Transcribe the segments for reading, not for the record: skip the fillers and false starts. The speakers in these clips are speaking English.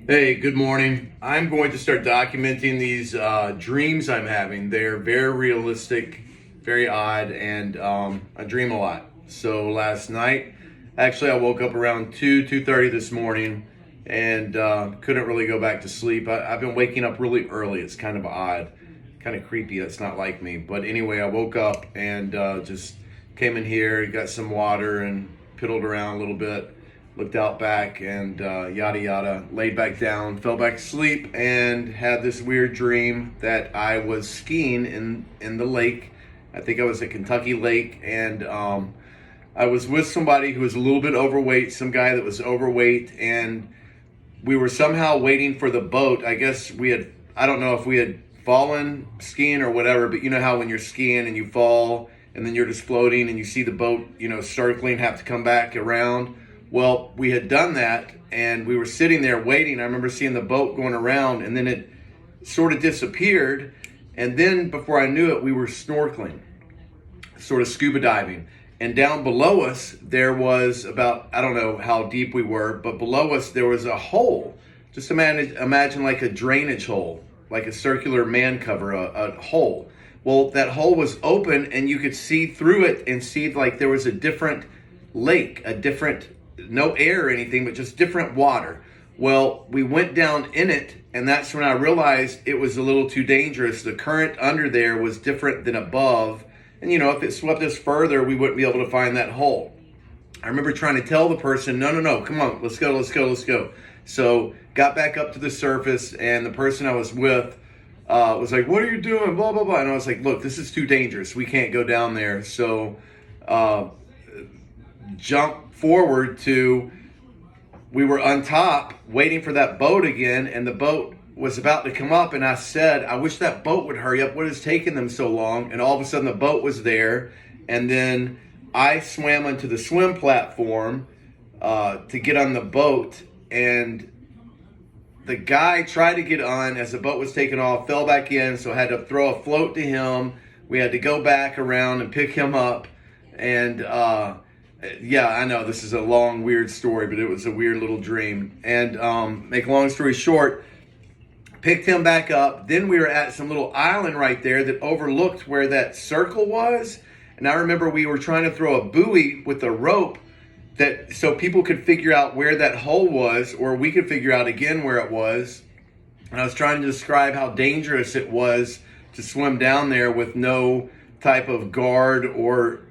Hey, good morning. I'm going to start documenting these dreams I'm having. They're very realistic, very odd, and I dream a lot. So last night, actually, I woke up around 2:30 this morning, and couldn't really go back to sleep. I've been waking up really early. It's kind of odd, kind of creepy. That's not like me. But anyway, I woke up and just came in here, got some water, and piddled around a little bit, looked out back, and yada yada, laid back down, fell back asleep, and had this weird dream that I was skiing in the lake. I think I was at Kentucky Lake, and I was with somebody who was a little bit overweight, some guy that was overweight, and we were somehow waiting for the boat. I guess I don't know if we had fallen skiing or whatever, but you know how when you're skiing and you fall and then you're just floating and you see the boat, circling, have to come back around. Well, we had done that and we were sitting there waiting. I remember seeing the boat going around and then it sort of disappeared. And then before I knew it, we were snorkeling, sort of scuba diving. And down below us, there was about, I don't know how deep we were, but below us, there was a hole. Just imagine like a drainage hole, like a circular man cover, a hole. Well, that hole was open and you could see through it and see like there was a different lake, no air or anything, but just different water. Well, we went down in it, and that's when I realized it was a little too dangerous. The current under there was different than above. And if it swept us further, we wouldn't be able to find that hole. I remember trying to tell the person, no, come on, let's go. So got back up to the surface, and the person I was with was like, what are you doing? Blah, blah, blah. And I was like, look, this is too dangerous. We can't go down there. So jump forward to, we were on top waiting for that boat again, and the boat was about to come up, and I said, I wish that boat would hurry up. What is taking them so long? And all of a sudden the boat was there, and then I swam onto the swim platform to get on the boat, and the guy tried to get on as the boat was taking off, fell back in, so I had to throw a float to him. We had to go back around and pick him up, and yeah, I know this is a long, weird story, but it was a weird little dream. And make a long story short, picked him back up. Then we were at some little island right there that overlooked where that circle was. And I remember we were trying to throw a buoy with a rope so people could figure out where that hole was, or we could figure out again where it was. And I was trying to describe how dangerous it was to swim down there with no type of guard or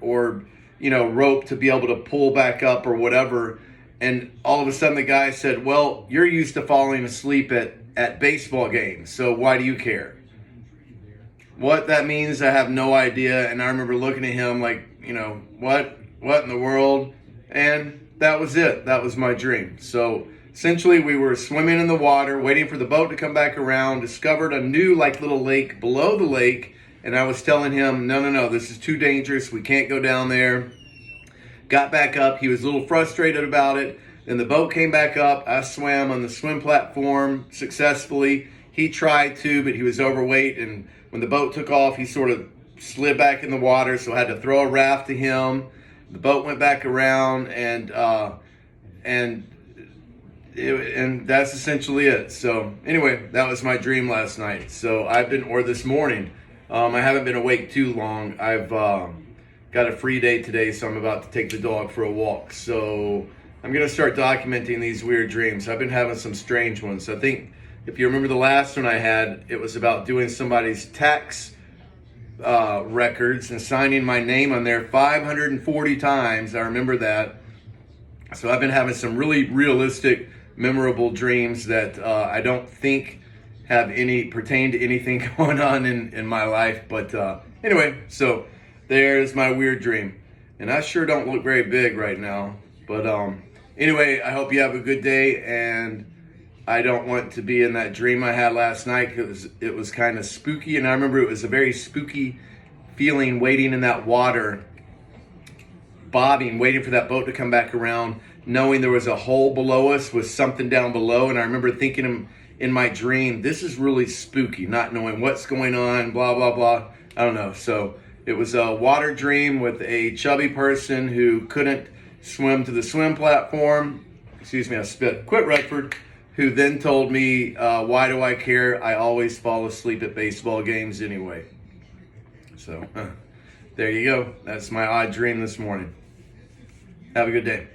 rope to be able to pull back up or whatever. And all of a sudden the guy said, well, you're used to falling asleep at baseball games, so why do you care? What that means, I have no idea. And I remember looking at him like, what in the world? And that was it. That was my dream. So essentially we were swimming in the water, waiting for the boat to come back around, discovered a new little lake below the lake. And I was telling him, no, this is too dangerous. We can't go down there. Got back up. He was a little frustrated about it. Then the boat came back up. I swam on the swim platform successfully. He tried to, but he was overweight. And when the boat took off, he sort of slid back in the water. So I had to throw a raft to him. The boat went back around, and that's essentially it. So anyway, that was my dream last night. So this morning. I haven't been awake too long. I've got a free day today, so I'm about to take the dog for a walk. So I'm going to start documenting these weird dreams. I've been having some strange ones. I think if you remember the last one I had, it was about doing somebody's tax records and signing my name on there 540 times. I remember that. So I've been having some really realistic, memorable dreams that I don't think pertain to anything going on in my life. But anyway, so there's my weird dream. And I sure don't look very big right now. But anyway, I hope you have a good day. And I don't want to be in that dream I had last night because it was kind of spooky. And I remember it was a very spooky feeling waiting in that water, bobbing, waiting for that boat to come back around, knowing there was a hole below us with something down below. And I remember thinking in my dream, this is really spooky, not knowing what's going on, blah, blah, blah. I don't know. So it was a water dream with a chubby person who couldn't swim to the swim platform. Excuse me, I spit. Quit, Redford. who then told me, why do I care? I always fall asleep at baseball games anyway. So there you go. That's my odd dream this morning. Have a good day.